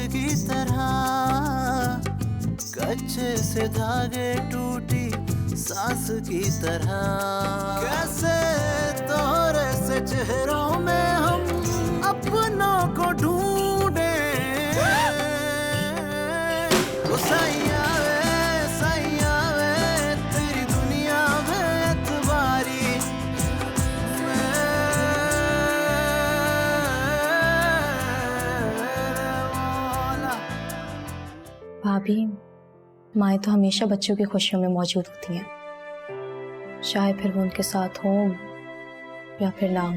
की तरह, कच्चे से धागे टूटी सांस की तरह। कैसे तोरे से चेहरों में हम अपनों को ढूंढे। सैया वे तेरी दुनिया में एतबारी। भाभी, माएँ तो हमेशा बच्चों की खुशियों में मौजूद होती हैं, चाहे फिर वो उनके साथ हो या फिर ना हो।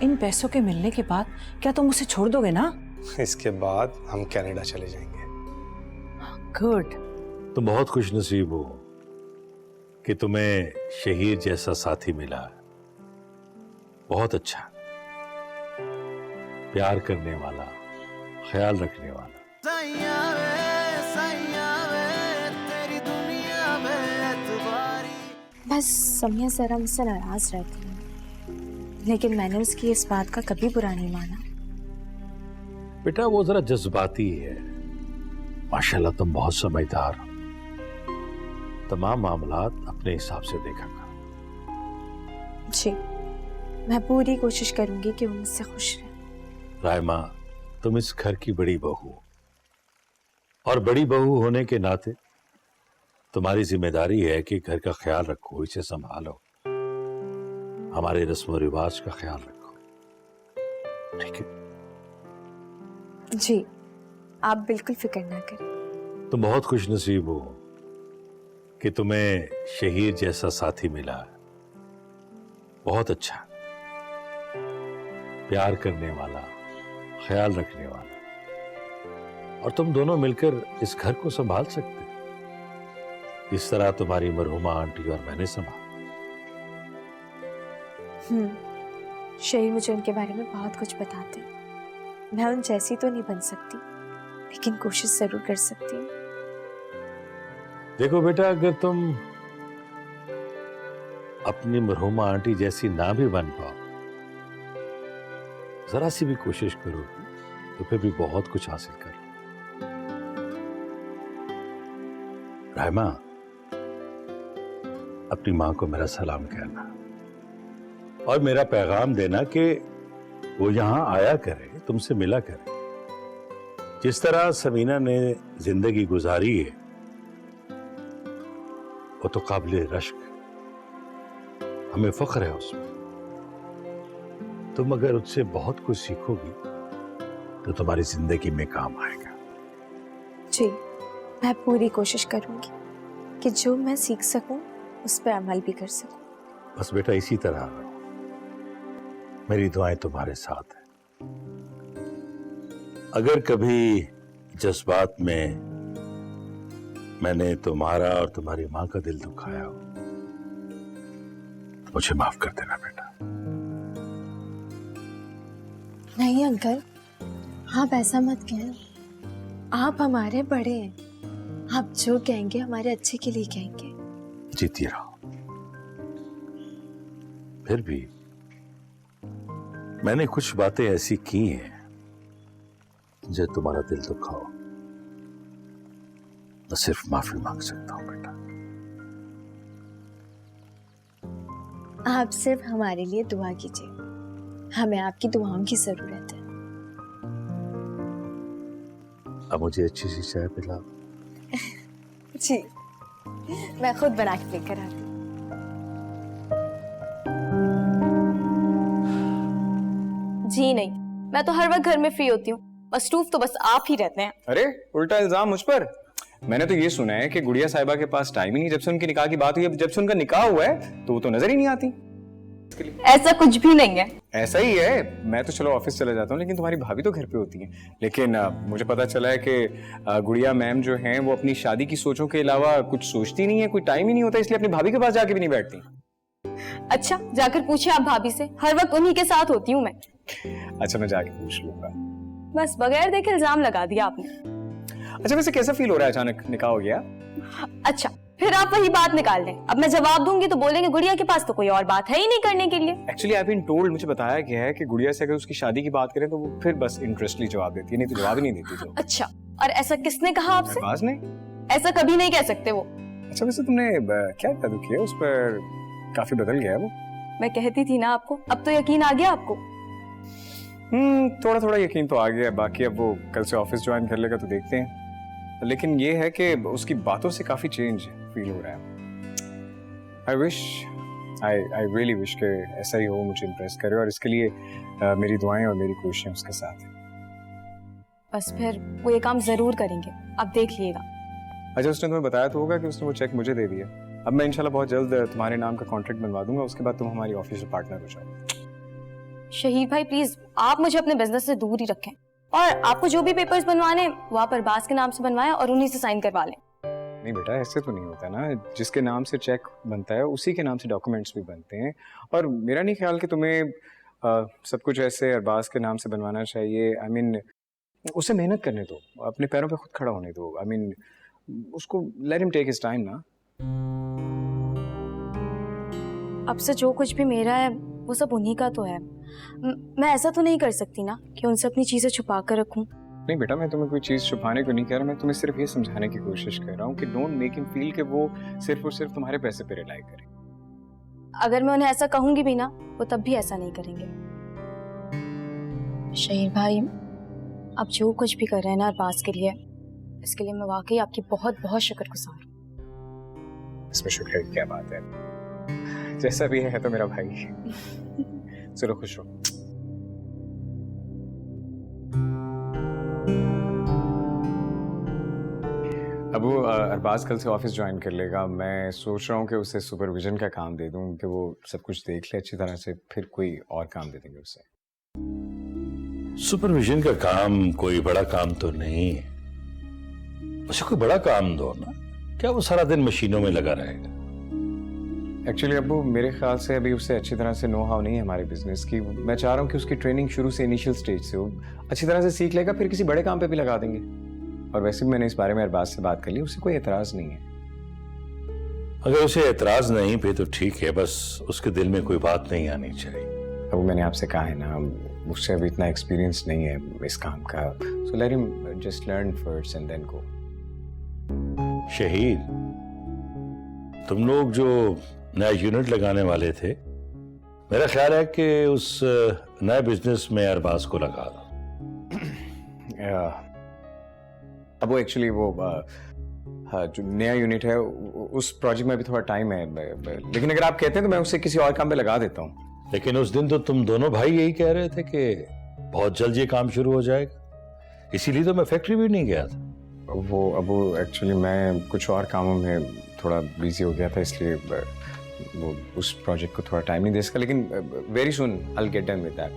इन पैसों के मिलने के बाद क्या तुम उसे छोड़ दोगे ना? इसके बाद हम कनाडा चले जाएंगे। गुड। तुम बहुत खुशनसीब हो कि तुम्हें शहीद जैसा साथी मिला। बहुत अच्छा, प्यार करने वाला, ख्याल रखने वाला। सैया वे तेरी दुनिया में एतबारी। बस समिया जरा मुझसे नाराज रहती है, लेकिन मैंने उसकी इस बात का कभी बुरा नहीं माना। बेटा वो जरा जज्बाती है, माशाल्लाह तुम बहुत समझदार हो। तमाम मामलात अपने हिसाब से देखा करो। जी, मैं पूरी कोशिश करूंगी कि वो मुझसे खुश रहे। रायमा, तुम इस घर की बड़ी बहू हो और बड़ी बहू होने के नाते तुम्हारी जिम्मेदारी है कि घर का ख्याल रखो, इसे संभालो, हमारे रस्म रिवाज का ख्याल रखो, ठीक है? जी, आप बिल्कुल फिक्र ना करें। तुम बहुत खुशनसीब हो कि तुम्हें शहीद जैसा साथी मिला। बहुत अच्छा, प्यार करने वाला, ख्याल रखने वाला, और तुम दोनों मिलकर इस घर को संभाल सकते इस तरह तुम्हारी मरहुमा आंटी और मैंने संभाला। शहीद मुझे उनके बारे में बहुत कुछ बताते हैं। मैं उन जैसी तो नहीं बन सकती, लेकिन कोशिश जरूर कर सकती हूँ। देखो बेटा, अगर तुम अपनी मरहुमा आंटी जैसी ना भी बन पाओ, जरा सी भी कोशिश करोगी तो फिर भी बहुत कुछ हासिल कर लो। रायमा, अपनी मां को मेरा सलाम कहना और मेरा पैगाम देना कि वो यहां आया करे, तुमसे मिला करे। जिस तरह समीना ने जिंदगी गुजारी है वो तो काबिल रश्क, हमें फख्र है उसमें। तुम अगर उससे बहुत कुछ सीखोगी तो तुम्हारी जिंदगी में काम आएगा। जी, मैं पूरी कोशिश करूंगी कि जो मैं सीख सकूं उस पर अमल भी कर सकूं। बस बेटा इसी तरह रहो, मेरी दुआएं तुम्हारे साथ हैं। अगर कभी जज्बात में मैंने तुम्हारा और तुम्हारी मां का दिल दुखाया हो तो मुझे माफ कर देना बेटा। नहीं अंकल, आप ऐसा मत कहें। आप हमारे बड़े हैं, आप जो कहेंगे हमारे अच्छे के लिए कहेंगे। जीती रहो। फिर भी मैंने कुछ बातें ऐसी की हैं जो तुम्हारा दिल दुखाओ, मैं सिर्फ माफी मांग सकता हूं बेटा। आप सिर्फ हमारे लिए दुआ कीजिए, हमें आपकी दुआओं की जरूरत है। अब मुझे अच्छी सी चाय पिला। जी, मैं खुद बना के लेकर आती हूँ। जी नहीं, मैं तो हर वक्त घर में फ्री होती हूँ, मसरूफ तो बस आप ही रहते हैं। अरे उल्टा इल्जाम मुझ पर। मैंने तो ये सुना है कि गुड़िया साहिबा के पास टाइम ही नहीं। जब से उनकी निकाह की बात हुई है, जब से उनका निकाह हुआ है तो वो तो नजर ही नहीं आती। ऐसा कुछ भी नहीं है। ऐसा ही है। मैं तो चलो ऑफिस चला जाता हूँ, लेकिन तुम्हारी भाभी तो घर पे होती है। लेकिन मुझे पता चला है कि गुड़िया मैम जो हैं वो अपनी शादी की सोचों के अलावा कुछ सोचती नहीं है, कोई टाइम ही नहीं होता, इसलिए अपनी भाभी के पास जाके भी नहीं बैठती। अच्छा, जाकर पूछिए आप भाभी से, हर वक्त उन्हीं के साथ होती हूँ मैं। अच्छा, मैं जाके पूछ लूंगा। बस बगैर देखे इल्जाम लगा दिया आपने। अच्छा, वैसे कैसा फील हो रहा है, अचानक निकाह हो गया? अच्छा, फिर आप वही बात निकाल लें। अब मैं जवाब दूंगी तो बोलेंगे गुड़िया के पास तो कोई और बात है ही नहीं करने के लिए। एक्चुअली आई बीन टोल्ड, मुझे बताया गया है कि गुड़िया से अगर उसकी शादी की बात करें तो वो फिर बस इंटरेस्टली जवाब देती है, नहीं तो जवाब ही नहीं देती। तो अच्छा, और ऐसा किसने कहा आपसे? अरबाज ने। ऐसा कभी नहीं कह सकते वो। अच्छा वैसे तुमने क्या जादू किया उस पर, काफी बदल गया है वो। मैं कहती थी ना आपको, अब तो यकीन आ गया आपको। थोड़ा थोड़ा यकीन तो आ गया, बाकी अब वो कल से ऑफिस ज्वाइन कर लेगा तो देखते हैं। लेकिन ये है कि उसकी बातों से काफी चेंज फील हो रहा है। आई रियली विश के ऐसा ही हो, मुझे इम्प्रेस करे, और इसके लिए मेरी दुआएं और मेरी कोशिशें उसके साथ हैं। बस फिर वो ये काम जरूर करेंगे, आप देख लीजिएगा। अच्छा उसने तुम्हें बताया तो होगा कि उसने वो चेक मुझे दे दिया। अब मैं इंशाल्लाह बहुत जल्द तुम्हारे नाम का कॉन्ट्रैक्ट बनवा दूंगा, उसके बाद तुम हमारी ऑफिशियल पार्टनर हो जाओ। शहीद भाई प्लीज, आप मुझे अपने बिजनेस से दूर ही रखें, और आपको जो भी पेपर्स बनवाने वो आप अरबाज के नाम से बनवाएं और उन्हीं से साइन करवा लें। नहीं बेटा, ऐसे तो नहीं होता ना, जिसके नाम से चेक बनता है उसी के नाम से डॉक्यूमेंट्स भी बनते हैं। और मेरा नहीं ख्याल कि तुम्हें सब कुछ ऐसे अरबाज के नाम से बनवाना चाहिए। आई मीन उसे मेहनत करने दो, अपने पैरों पे खुद खड़ा होने दो। आई मीन उसको let him take his time ना। अब से जो कुछ भी मेरा है वो सब उन्हीं का तो है। मैं ऐसा तो नहीं कर सकती ना कि उनसे अपनी चीजें छुपा कर रखूं। नहीं बेटा, मैं तुम्हें कोई चीज़ छुपाने को नहीं कह रहा, मैं तुम्हें सिर्फ ये समझाने की कोशिश कर रहा हूँ कि डोंट मेक हिम फील कि वो सिर्फ और सिर्फ तुम्हारे पैसे पे रिलाई करे। अगर मैं उन्हें ऐसा कहूंगी भी ना, वो तब भी ऐसा नहीं करेंगे। शहीद भाई, आप जो कुछ भी कर रहे हैं ना अरबाज के लिए, इसके लिए मैं वाकई आपकी बहुत बहुत शुक्रगुजार हूँ। इसमें शुक्र की क्या बात है, जैसा भी है तो मेरा भाई। चलो खुश रहो। अब वो अरबाज कल से ऑफिस ज्वाइन कर लेगा। मैं सोच रहा हूँ कि उसे सुपरविजन का काम दे दूँ कि वो सब कुछ देख ले अच्छी तरह से, फिर कोई और काम दे देंगे उसे। सुपरविजन का काम कोई बड़ा काम तो नहीं है, उसे कोई बड़ा काम दो ना, क्या वो सारा दिन मशीनों में लगा रहेगा? एक्चुअली अब्बू मेरे ख्याल से अभी उसे अच्छी तरह से नो हाउ नहीं है हमारे बिजनेस की। मैं चाह रहा हूँ कि उसकी ट्रेनिंग शुरू से इनिशियल स्टेज से हो, अच्छी तरह से सीख लेगा, फिर किसी बड़े काम पे भी लगा देंगे। और वैसे भी मैंने इस बारे में अरबाज से बात कर ली, उसे कोई एतराज नहीं है। अगर उसे एतराज नहीं पे तो ठीक है, बस उसके दिल में कोई बात नहीं आनी चाहिए। अब मैंने आपसे कहा है ना, मुझसे अभी इतना एक्सपीरियंस नहीं है इस काम का, so let him just learn first and then go. शहीद, तुम लोग जो नया यूनिट लगाने वाले थे, मेरा ख्याल है कि उस नए बिजनेस में अरबाज को लगा दो। अब वो एक्चुअली वो जो नया यूनिट है उस प्रोजेक्ट में अभी थोड़ा टाइम है, लेकिन अगर आप कहते हैं तो मैं उसे किसी और काम पे लगा देता हूँ। लेकिन उस दिन तो तुम दोनों भाई यही कह रहे थे कि बहुत जल्द ये काम शुरू हो जाएगा, इसीलिए तो मैं फैक्ट्री भी नहीं गया था। वो अब वो एक्चुअली मैं कुछ और कामों में थोड़ा बिजी हो गया था, इसलिए वो उस प्रोजेक्ट को थोड़ा टाइम नहीं दे सका, लेकिन very soon I will get done with that.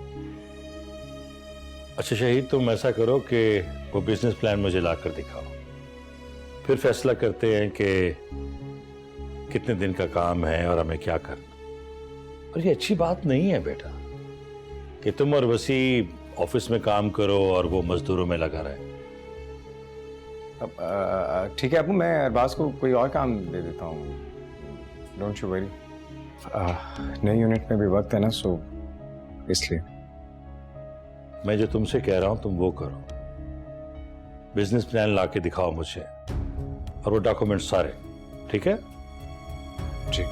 अच्छा शहीद, तुम ऐसा करो कि वो बिजनेस प्लान मुझे लाकर दिखाओ, फिर फैसला करते हैं कि कितने दिन का काम है और हमें क्या करना। और ये अच्छी बात नहीं है बेटा कि तुम और वसी ऑफिस में काम करो और वो मजदूरों में लगा रहे। अब ठीक है, अब मैं अरबाज को कोई और काम दे देता हूँ, डोंट यू वरी। नए यूनिट में भी वक्त है ना, सो इसलिए मैं जो तुमसे कह रहा हूं तुम वो करो, बिजनेस प्लान लाके दिखाओ मुझे और वो डॉक्यूमेंट सारे, ठीक है? जी।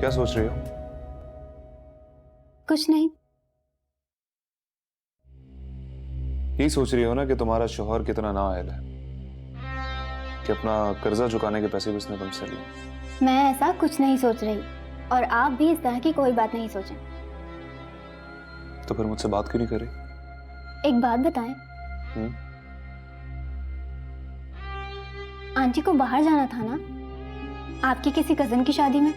क्या सोच रही हो? कुछ नहीं। यही सोच रही हो ना कि तुम्हारा शौहर कितना नाअहल है, कि अपना कर्जा चुकाने के पैसे भी उसने तुमसे लिए। मैं ऐसा कुछ नहीं सोच रही, और आप भी इस तरह की कोई बात नहीं सोचें। तो फिर मुझसे बात क्यों नहीं करी? एक बात बताएं, आंटी को बाहर जाना था ना, आपकी किसी कजन की शादी में,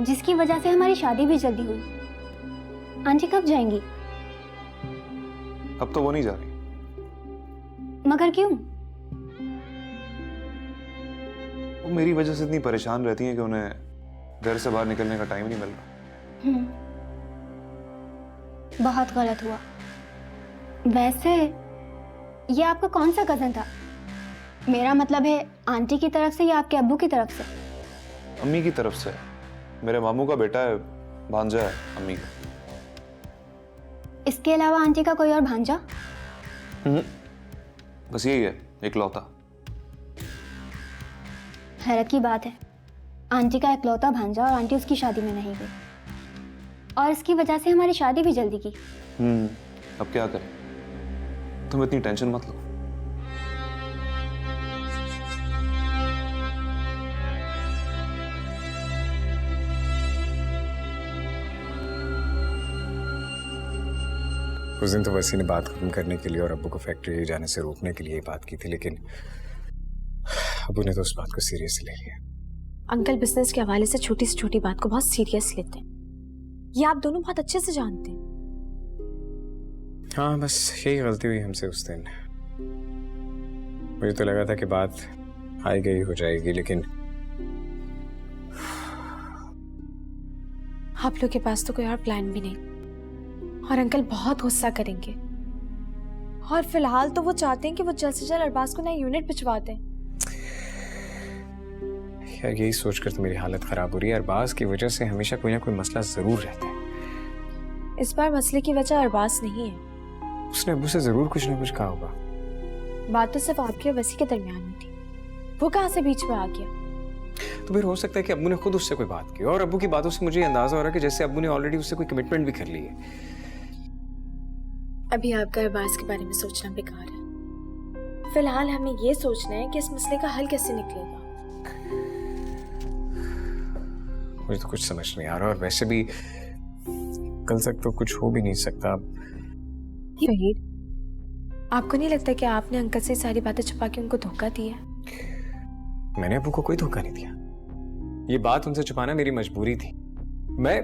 जिसकी वजह से हमारी शादी भी जल्दी हुई। आंटी कब जाएंगी? अब तो वो नहीं जा रही। मगर क्यों? वो मेरी वजह से इतनी परेशान रहती हैं कि उन्हें घर से बाहर निकलने का टाइम नहीं मिल रहा। बहुत गलत हुआ। वैसे ये आपका कौन सा कज़न था? मेरा मतलब है आंटी की तरफ से या आपके अब्बू की तरफ से? अम्मी की तरफ से। मेरे मामू का बेटा है, भांजा है अम्मी का। इसके अलावा आंटी का कोई और भांजा? बस यही है, इकलौता। हैरत की बात है, आंटी का इकलौता भांजा और आंटी उसकी शादी में नहीं गई, और इसकी वजह से हमारी शादी भी जल्दी की। अब क्या करें, तुम इतनी टेंशन मत लो। उस दिन तो वैसी ने बात खत्म करने के लिए और अब्बू को फैक्ट्री जाने से रोकने के लिए ही बात की थी, लेकिन अब्बू ने तो उस बात को सीरियस ले लिया। अंकल बिजनेस के हवाले से छोटी छोटी बात को बहुत सीरियस लेते हैं, ये आप दोनों बहुत अच्छे से जानते हैं। हाँ, बस यही गलती हुई हमसे उस दिन। मुझे तो लगा था कि बात आई गई हो जाएगी, लेकिन आप लोग के पास तो कोई और प्लान भी नहीं, और अंकल बहुत गुस्सा करेंगे। और फिलहाल तो वो चाहते हैं कि वो जल्द से जल्द अरबाज को नया यूनिट भिजवा दें। यार, यही सोचकर तो मेरी हालत खराब हो रही है। अरबाज की वजह से हमेशा कोई ना कोई मसला जरूर रहता है। इस बार मसले की वजह अरबाज नहीं है। उसने अब्बू से जरूर कुछ ना कुछ कहा होगा। बात तो सिर्फ आपके और वसी के दरमियान में थी, वो कहाँ से बीच में आ गया? तो फिर हो सकता है कि अब्बू ने खुद उससे कोई बात की, और अब्बू की बातों से मुझे अंदाजा हो रहा है कि जैसे अब्बू ने ऑलरेडी उससे कोई कमिटमेंट भी कर ली है। अभी आपका अरबाज के बारे में सोचना बेकार है। फिलहाल हमें ये सोचना है कि इस मसले का हल कैसे निकलेगा। मुझे तो कुछ समझ नहीं आ रहा, और वैसे भी कल तक तो कुछ हो भी नहीं सकता। शहीद, आपको नहीं लगता कि आपने अंकल से सारी बातें छुपा के उनको धोखा दिया? मैंने अब्बू को कोई धोखा नहीं दिया। ये बात उनसे छुपाना मेरी मजबूरी थी। मैं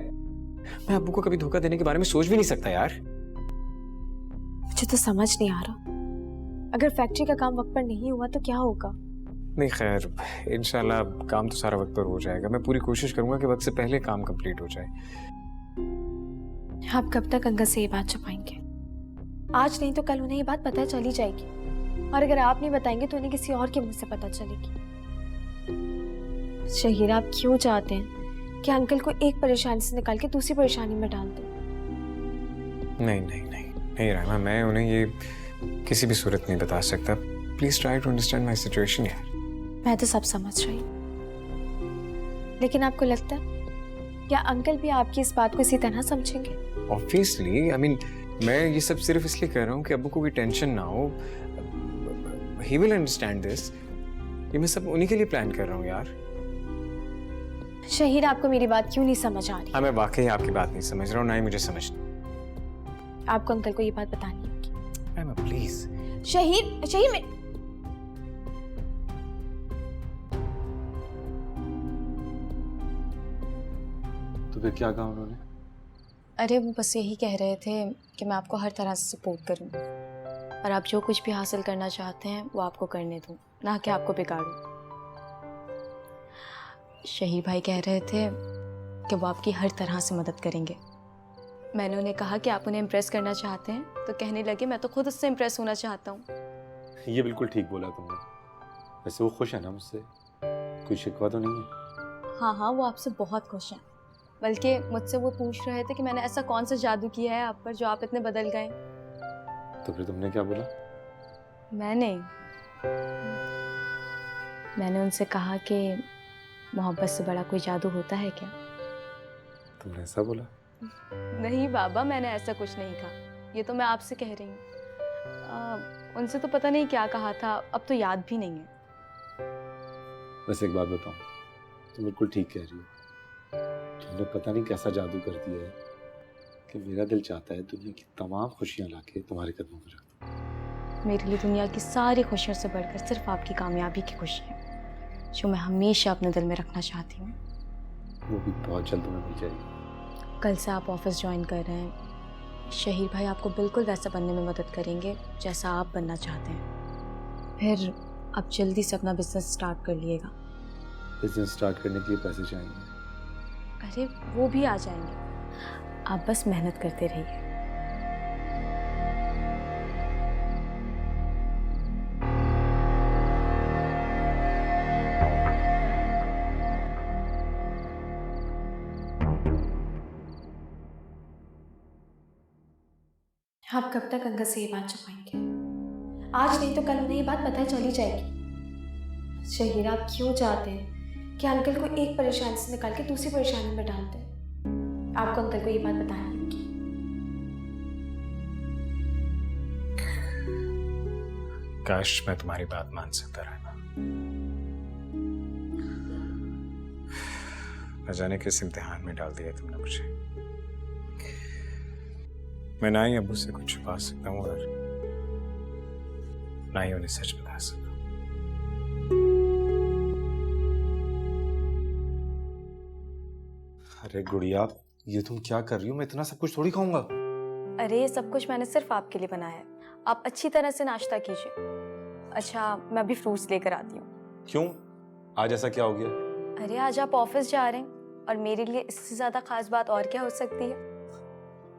अब्बू को कभी धोखा देने के बारे में सोच भी नहीं सकता यार। मुझे तो समझ नहीं आ रहा, अगर फैक्ट्री का काम वक्त पर नहीं हुआ तो क्या होगा? नहीं, खैर इंशाल्लाह काम तो सारा वक्त पर हो जाएगा। मैं पूरी कोशिश करूंगा कि वक्त से पहले काम कंप्लीट हो जाए। आप कब तक अंकल से ये बात छुपाएंगे? आज नहीं तो कल उन्हें ये बात पता चली जाएगी, और अगर आप नहीं बताएंगे तो उन्हें किसी और के मुंह से पता चलेगी। शहीर, आप क्यों चाहते हैं कि अंकल को एक परेशानी से निकाल के दूसरी परेशानी में डाल दें? नहीं नहीं नहीं नहीं रहमा, मैं उन्हें ये किसी भी सूरत नहीं बता सकता। Please try to understand my situation यार। मैं तो सब समझ रही हूँ, लेकिन आपको लगता है क्या अंकल भी आपकी इस बात को इसी तरह समझेंगे? ऑब्वियसली, आई मीन मैं ये सब सिर्फ इसलिए कर रहा हूँ कि अब्बू को कोई टेंशन ना हो। He will understand this. ये मैं सब उन्हीं के लिए प्लान कर रहा हूँ यार। शहीर, आपको मेरी बात क्यों नहीं समझ आ रही? हाँ, मैं वाकई आपकी बात नहीं समझ रहा हूँ, ना ही मुझे समझनी। आपको अंकल को ये बात बतानी होगी। प्लीज शहीर, शहीर में तो फिर क्या कहा उन्होंने? अरे वो बस यही कह रहे थे कि मैं आपको हर तरह से सपोर्ट करूं, और आप जो कुछ भी हासिल करना चाहते हैं वो आपको करने दूं, ना कि आपको बिगाड़ूं। शहीर भाई कह रहे थे कि वो आपकी हर तरह से मदद करेंगे। मैंने उन्हें कहा कि आप उन्हें इम्प्रेस करना चाहते हैं, तो कहने लगे मैं तो खुद उससे इम्प्रेस होना चाहता हूँ। ये बिल्कुल ठीक बोला तुमने। वैसे वो खुश है ना मुझसे? कोई शिकवा तो नहीं है? हाँ हाँ, वो आपसे बहुत खुश हैं। बल्कि मुझसे वो पूछ रहे थे कि मैंने ऐसा कौन सा जादू किया है आप पर जो आप इतने बदल गए। तो फिर तुमने क्या बोला? मैंने उनसे कहा कि मोहब्बत से बड़ा कोई जादू होता है क्या? तुमने ऐसा बोला? नहीं बाबा, मैंने ऐसा कुछ नहीं कहा, ये तो मैं आपसे कह रही हूँ। उनसे तो पता नहीं क्या कहा था, अब तो याद भी नहीं है। बस एक बात बताऊं, तुम बिल्कुल ठीक कह रही हो। तुमने पता नहीं कैसा जादू कर दिया है कि मेरा दिल चाहता है दुनिया की तमाम खुशियां लाके तुम्हारे कदमों में रख दूं। मेरे लिए दुनिया की सारी खुशियों से बढ़कर सिर्फ आपकी कामयाबी की खुशी है, जो मैं हमेशा अपने दिल में रखना चाहती हूँ। वो भी बहुत जल्द तुम्हें मिल जाएगी। कल से आप ऑफिस ज्वाइन कर रहे हैं। शहीर भाई आपको बिल्कुल वैसा बनने में मदद करेंगे जैसा आप बनना चाहते हैं। फिर आप जल्दी से अपना बिजनेस स्टार्ट कर लिएगा। बिजनेस स्टार्ट करने के लिए पैसे चाहिए। अरे वो भी आ जाएंगे, आप बस मेहनत करते रहिए। आप कब तक अंकल से ये बात छुपाएंगे? आज नहीं तो कल उन्हें ये बात पता चल ही जाएगी। शहीर, आप क्यों चाहते हैं कि अंकल को एक परेशानी से निकाल के दूसरी परेशानी में डाल दें? आपको अंकल को ये बात बतानी होगी। काश मैं तुम्हारी बात मान सकता रहना। न जाने किस इम्तिहान में डाल दिया तुमने मुझे। मैं ना ही अब्बू से कुछ छुपा सकता हूँ और ना ही उन्हें सच बता सकता। अरे गुड़िया, ये तुम क्या कर रही हो? मैं इतना सब कुछ थोड़ी खाऊंगा। अरे ये सब कुछ मैंने सिर्फ आपके लिए बनाया है। आप अच्छी तरह से नाश्ता कीजिए। अच्छा, मैं अभी फ्रूट्स लेकर आती हूँ। क्यों? आज ऐसा क्या हो गया? अरे आज आप ऑफिस जा रहे हैं और मेरे लिए इससे ज्यादा खास बात और क्या हो सकती है?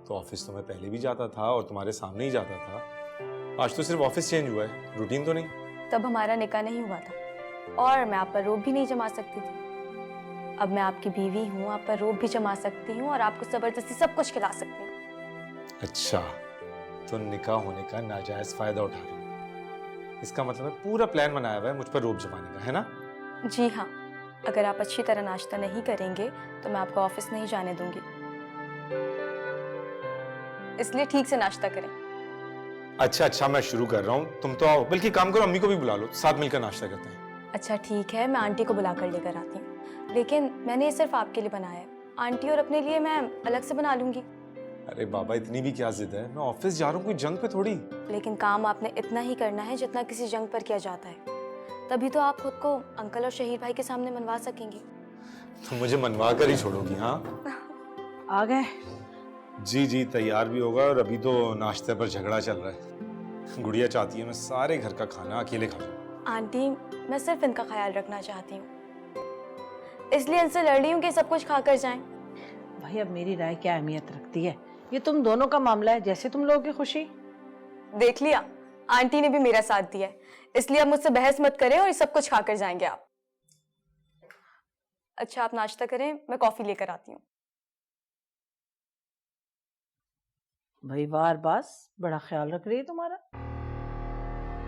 तो ऑफिस तो मैं पहले भी जाता था और तुम्हारे सामने ही जाता था। आज तो सिर्फ ऑफिस चेंज हुआ है, रूटीन तो नहीं। तब हमारा निकाह नहीं हुआ था और मैं आप पर रोब भी नहीं जमा सकती थी। अब मैं आपकी बीवी हूँ, आप पर रोब भी जमा सकती हूँ और आपको जबरदस्ती सब कुछ खिला सकती हूँ। अच्छा, तो निकाह होने का नाजायज फायदा उठा रही हो। इसका मतलब है पूरा प्लान बनाया हुआ है मुझ पर रोब जमाने का, है ना? जी हाँ, अगर आप अच्छी तरह नाश्ता नहीं करेंगे तो मैं आपको ऑफिस नहीं जाने दूंगी। इसलिए ठीक से नाश्ता करें। अच्छा, मैं शुरू कर रहा हूँ। तुम तो आओ, बल्कि काम करो, अम्मी को भी बुला लो, साथ मिलकर नाश्ता करते हैं। अच्छा ठीक है, मैं आंटी को बुला कर लेकर आती हूँ, लेकिन मैंने ये सिर्फ आपके लिए बनाया है। आंटी और अपने लिए मैं अलग से बना लूंगी। अरे बाबा, इतनी भी क्या जिद है? मैं ऑफिस जा रहा हूँ, कोई जंग पे थोड़ी। लेकिन काम आपने इतना ही करना है जितना किसी जंग पर किया जाता है, तभी तो आप खुद को अंकल और शहीर भाई के सामने मनवा सकेंगे। तुम मुझे मनवा कर ही छोड़ोगी? हाँ आ गए? जी, तैयार भी होगा और अभी तो नाश्ते पर झगड़ा चल रहा है। गुड़िया चाहती है मैं सारे घर का खाना अकेले खा लूं। आंटी, मैं सिर्फ इनका ख्याल रखना चाहती हूँ, इसलिए इनसे लड़ रही हूँ कि सब कुछ खाकर जाएं। भाई अब मेरी राय क्या अहमियत रखती है? ये तुम दोनों का मामला है, जैसे तुम लोगों की खुशी। देख लिया, आंटी ने भी मेरा साथ दिया है, इसलिए आप मुझसे बहस मत करें और सब कुछ खाकर जाएंगे आप। अच्छा आप नाश्ता करें, मैं कॉफी लेकर आती हूँ। भाई वाह अरबाज, बड़ा ख्याल रख रही है तुम्हारा।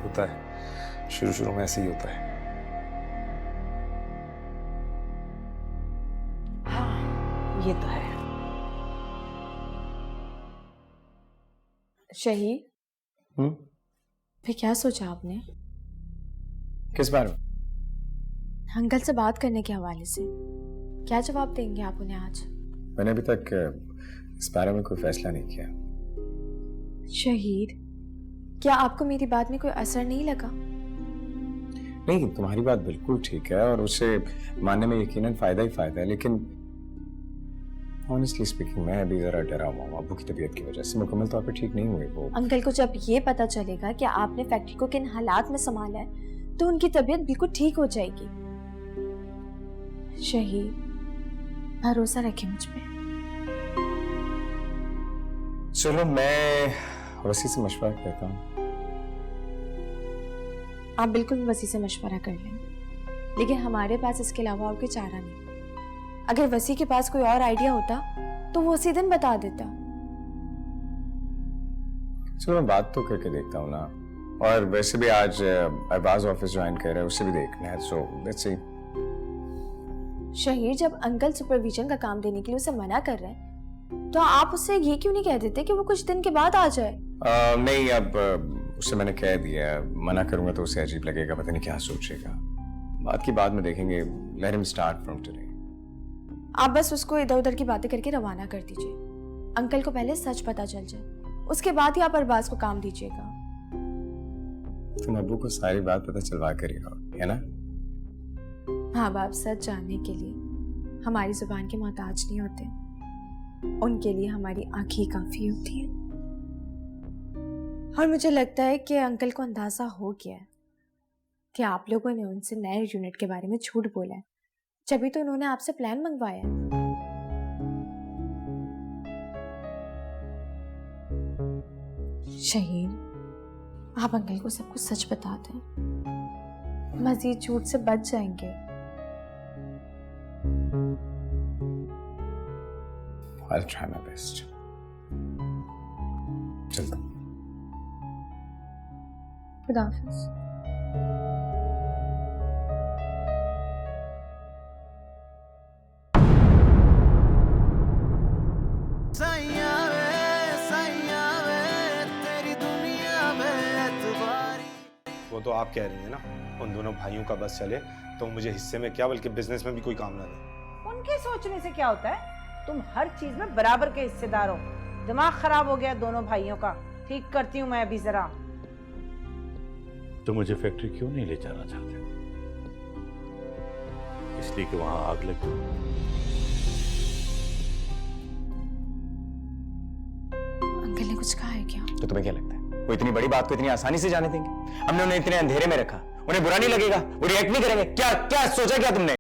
होता है, शुरू में ऐसे ही होता है। हाँ ये तो है। शहीर, फिर क्या सोचा आपने किस बारे में? अंकल से बात करने के हवाले से? क्या जवाब देंगे आप उन्हें आज? मैंने अभी तक इस बारे में कोई फैसला नहीं किया। शहीर, क्या आपको मेरी बात में कोई असर नहीं लगा? नहीं, तुम्हारी बात बिल्कुल ठीक है और उसे मानने में यकीनन फायदा ही फायदा है, लेकिन ऑनेस्टली स्पीकिंग मैं अभी जरा डरा हुआ हूँ अब्बू की तबीयत की वजह से। मुकम्मल तौर पर ठीक नहीं हुए वो। अंकल को जब ये पता चलेगा कि आपने फैक्ट्री को किन हालात में संभाला है तो उनकी तबीयत बिल्कुल ठीक हो जाएगी। शहीद, भरोसा रखें मुझ पे। चलो मैं वसी से मशवरा करता हूँ। आप बिल्कुल वसी से मशवरा कर लें, लेकिन हमारे पास इसके अलावा और कोई चारा नहीं। अगर वसी के पास कोई और आइडिया होता तो वो उसी दिन बता देता। चलो मैं बात तो करके देखता हूँ ना, और वैसे भी आज अरबाज ऑफिस ज्वाइन कर रहा है, उसे भी देखना है, सो लेट्स सी। शहीर, जब अंकल सुपरविजन का काम देने के लिए उसे मना कर रहे हैं तो आप उससे ये क्यों नहीं कह देते कि वो कुछ दिन के बाद आ जाए? नहीं, अब उससे मैंने कह दिया, मना करूंगा तो उसे अजीब लगेगा, पता नहीं क्या सोचेगा। बात की बाद में देखेंगे। Let him start from today. आप बस उसको इधर उधर की बातें करके रवाना कर दीजिए। अंकल को पहले सच पता चल जाए, उसके बाद ही आप अरबाज को काम दीजिएगा। तुम अब्बू को सारी बात पता चलवा कर ही रहो, है ना? हाँ बाप, सच जानने के लिए हमारी जुबान के मोहताज नहीं होते, उनके लिए हमारी आंखें ही काफी होती हैं। और मुझे लगता है कि अंकल को अंदाजा हो गया है कि आप लोगों ने उनसे नए यूनिट के बारे में झूठ बोला है, जभी तो उन्होंने आपसे प्लान मंगवाया है। शहीर, आप अंकल को सब कुछ सच बता दें, मजीद झूठ से बच जाएंगे। I'll try my best. चलता हूँ। खुदा हाफिज। सैया वे तेरी दुनिया में एतबारी। वो तो आप कह रही हैं ना, उन दोनों भाइयों का बस चले तो मुझे हिस्से में क्या बल्कि बिजनेस में भी कोई काम ना दे। उनके सोचने से क्या होता है? तुम हर चीज में बराबर के हिस्सेदार हो। दिमाग खराब हो गया दोनों भाइयों का। ठीक करती हूँ मैं अभी जरा। तो मुझे फैक्ट्री क्यों नहीं ले जाना चाहते? इसलिए कि वहां आग लग गई। अंकल ने कुछ कहा है क्या? तो तुम्हें क्या लगता है वो इतनी बड़ी बात को इतनी आसानी से जाने देंगे? हमने उन्हें इतने अंधेरे में रखा, उन्हें बुरा नहीं लगेगा? वो रिएक्ट नहीं करेंगे? क्या क्या सोचा क्या तुमने?